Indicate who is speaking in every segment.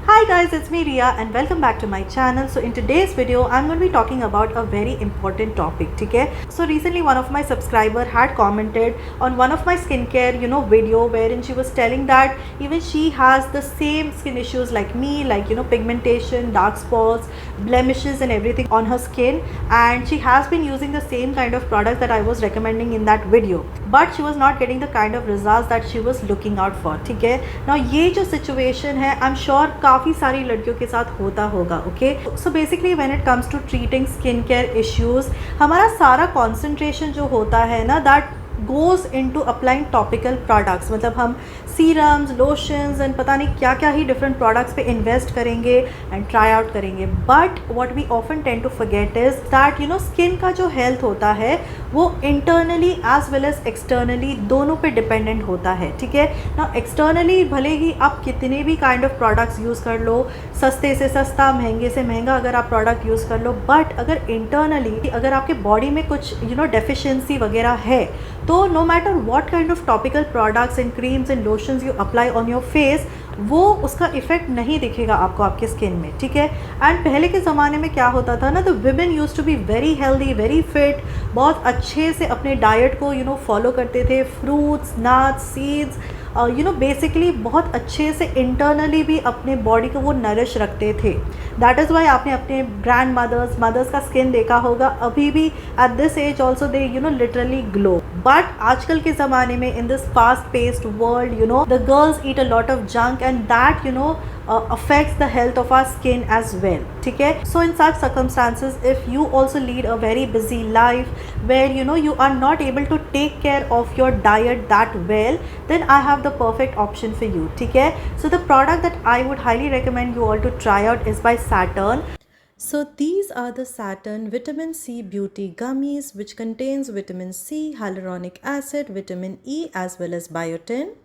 Speaker 1: Hi guys, it's me Ria and welcome back to my channel. So in today's video, I'm going to be talking about a very important topic, okay? So recently one of my subscriber had commented on one of my skincare, video wherein she was telling that even she has the same skin issues like me, like, pigmentation, dark spots, blemishes and everything on her skin, and she has been using the same kind of product that I was recommending in that video, but she was not getting the kind of results that she was looking out for, ठीक है? Now ये जो situation है, I'm sure काफ़ी सारी लड़कियों के साथ होता होगा, okay? So basically when it comes to treating skin care issues, हमारा सारा कॉन्सेंट्रेशन जो होता है ना, that goes into applying topical products, मतलब हम सीरम्स, लोशंस एंड पता नहीं क्या क्या ही डिफरेंट प्रोडक्ट्स पे इन्वेस्ट करेंगे एंड ट्राई आउट करेंगे, but what we often tend to forget is that skin का जो हेल्थ होता है वो internally as well as externally दोनों पे डिपेंडेंट होता है, ठीक है ना? एक्सटर्नली भले ही आप कितने भी काइंड ऑफ प्रोडक्ट्स यूज़ कर लो, सस्ते से सस्ता, महंगे से महंगा अगर आप प्रोडक्ट यूज़ कर लो, बट अगर इंटरनली अगर आपके बॉडी में कुछ डेफिशिएंसी वगैरह है, तो no matter what kind of topical products and creams and lotions you apply on your face, वो उसका इफेक्ट नहीं दिखेगा आपको आपके स्किन में, ठीक है? एंड पहले के ज़माने में क्या होता था ना, तो women use to be very healthy, very fit, बहुत अच्छे से अपने डाइट को फॉलो करते थे, फ्रूट्स, नट्स, सीड्स, बेसिकली बहुत अच्छे से इंटरनली भी अपने बॉडी को वो नरिश रखते थे. दैट इज़ वाई आपने अपने ग्रैंड मदर्स का स्किन देखा होगा, अभी भी at this age also they literally glow. But आजकल के ज़माने में in this fast paced world, the girls eat a lot of junk and that affects the health of our skin as well, ठीक है? So in such circumstances, if you also lead a very busy life where you are not able to take care of your diet that well, then I have the perfect option for you, ठीक है? So the product that I would highly recommend you all to try out is by Saturn. So these are the Saturn Vitamin C Beauty Gummies, which contains vitamin C, hyaluronic acid, vitamin E as well as biotin.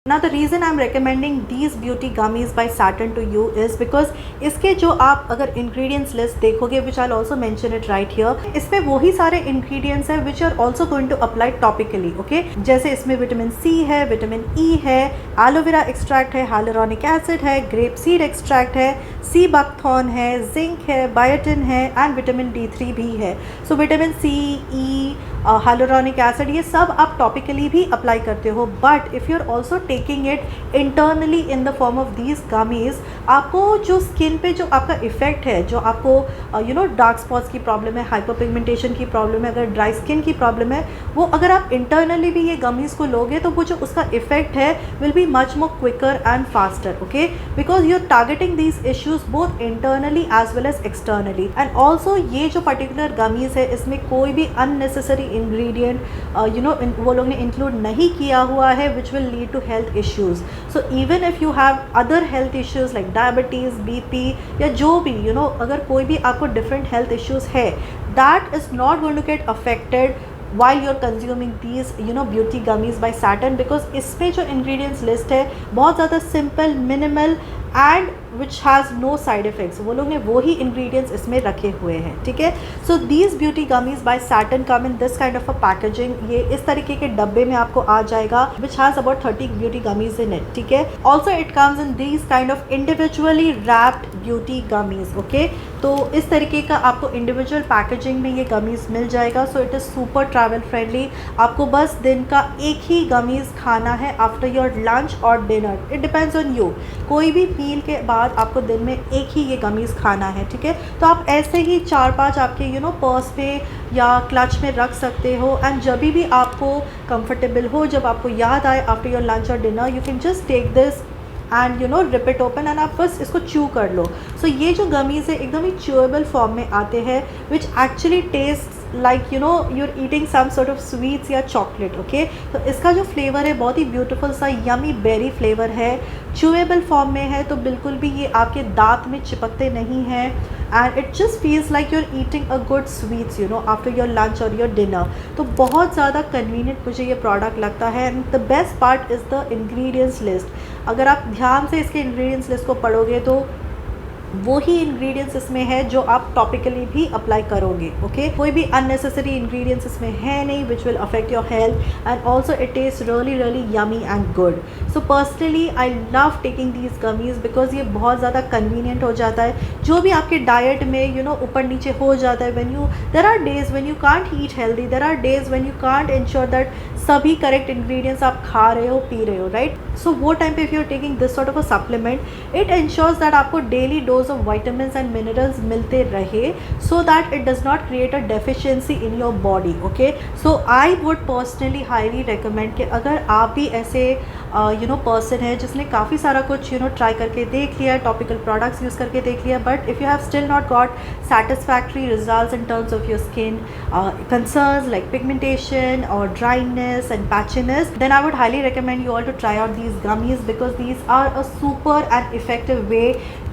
Speaker 1: Now the reason I'm recommending these beauty gummies by Saturn to you is because इसके जो आप अगर ingredients list देखोगे, which I'll also mention it right here, इसमें वही सारे ingredients हैं which are also going to apply topically, okay? जैसे इसमें विटामिन C है, विटामिन E है, एलोवेरा एक्सट्रैक्ट है, hyaluronic acid है, ग्रेप सीड एक्सट्रैक्ट है, सी बकथॉर्न है, जिंक है, बायोटिन है एंड विटामिन D3 भी है. So vitamin C, E, hyaluronic acid, ये सब आप टॉपिकली भी अप्लाई करते हो, but if you are also taking it internally in the form of these gummies, आपको जो स्किन पे जो आपका इफेक्ट है, जो आपको डार्क स्पॉट्स की प्रॉब्लम है, हाइपर पिगमेंटेशन की प्रॉब्लम है, अगर ड्राई स्किन की प्रॉब्लम है, वो अगर आप इंटरनली भी ये गमीज़ को लोगे तो वो जो उसका इफेक्ट है will be much more quicker and faster, okay? Because you are targeting these issues both internally as well as externally. And also ये जो पर्टिकुलर गमीज़ है, इसमें कोई भी अननेसेसरी इंग्रेडिएंट वो लोग ने इंक्लूड नहीं किया हुआ है which will lead to health issues. So even if you have other health issues like diabetes, BP या जो भी अगर कोई भी आपको डिफरेंट हेल्थ इश्यूज़ है, that is not going to get affected while you're consuming these beauty gummies by Saturn, because इसमें जो ingredients list है बहुत ज़्यादा simple, minimal and which has no side effects. वो लोग ने वही ingredients इसमें रखे हुए हैं, ठीक है? So these beauty gummies by Saturn come in this kind of a packaging. ये इस तरीके के डब्बे में आपको आ जाएगा, which has about 30 beauty gummies in it, ठीक है? Also it comes in these kind of individually wrapped beauty gummies, okay? तो इस तरीके का आपको इंडिविजुअल पैकेजिंग में ये गमीज़ मिल जाएगा. So it is super travel friendly. आपको बस दिन का एक ही गमीज़ खाना है आफ्टर योर लंच और dinner. It depends on you. कोई भी मील के बाद आपको दिन में एक ही ये गमीज़ खाना है, ठीक है? तो आप ऐसे ही 4-5 आपके पर्स पे या क्लच में रख सकते हो, एंड जब भी आपको कंफर्टेबल हो, जब आपको याद आए आफ्टर योर लंच और dinner, you can just take this and rip it open and आप बस इसको च्यू कर लो. सो ये जो गमीज़ है एकदम ही च्यूएबल फॉर्म में आते हैं, which actually taste like you're eating some sort of sweets या चॉकलेट, ओके? तो इसका जो फ्लेवर है बहुत ही ब्यूटीफुल सा यमी बेरी फ्लेवर है, च्यूएबल फॉर्म में है, तो बिल्कुल भी ये आपके दांत में चिपकते नहीं हैं, and it just feels like you're eating a good sweets after your lunch और योर डिनर. तो बहुत ज़्यादा कन्वीनियंट मुझे ये प्रोडक्ट लगता है. And the best part is the ingredients list. अगर आप ध्यान से इसके इंग्रेडिएंट्स लिस्ट को पढ़ोगे तो वो ही इंग्रेडिएंट्स इसमें है जो आप टॉपिकली भी अप्लाई करोगे। ओके, कोई भी अननेसेसरी इंग्रेडिएंट्स इसमें है नहीं which will affect your health, and also it taste really really yummy and good. So personally I love taking these gummies because ये बहुत ज़्यादा कन्वीनियंट हो जाता है। जो भी आपके डाइट में ऊपर नीचे हो जाता है, there are days when you can't eat healthy, there are days when you can't ensure that सभी करेक्ट इंग्रेडिएंट्स आप खा रहे हो, पी रहे हो, राइट। सो वो टाइम पे if you are taking this sort of a supplement, it ensures that आपको daily dose of vitamins and minerals मिलते रहे, so that it does not create a deficiency in your body. Okay, so I would personally highly recommend कि अगर आप भी ऐसे person है जिसने काफ़ी सारा कुछ ट्राई करके देख लिया, टॉपिकल प्रोडक्ट्स यूज़ करके देख लिया, but if you have still not got satisfactory results in terms of your skin concerns like pigmentation or dryness and patchiness, then I would highly recommend you all to try out these gummies, because these are a super and effective way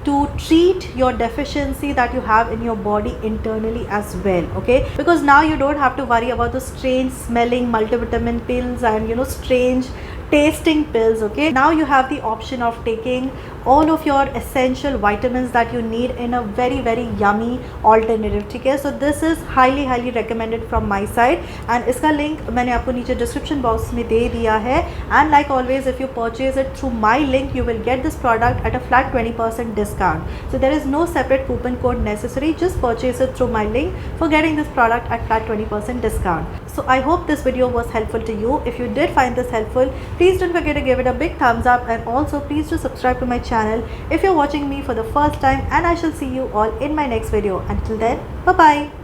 Speaker 1: to treat your deficiency that you have in your body internally as well. Okay, because now you don't have to worry about the strange smelling multivitamin pills and strange tasting pills. Okay, now you have the option of taking all of your essential vitamins that you need in a very very yummy alternative. ठीक है, so this is highly highly recommended from my side, and इसका link मैंने आपको नीचे description box में दे दिया है, and like always if you purchase it through my link you will get this product at a flat 20% discount. So there is no separate coupon code necessary, just purchase it through my link for getting this product at flat 20% discount. So I hope this video was helpful to you. If you did find this helpful, please don't forget to give it a big thumbs up, and also please do subscribe to my channel if you're watching me for the first time, and I shall see you all in my next video. Until then, bye bye.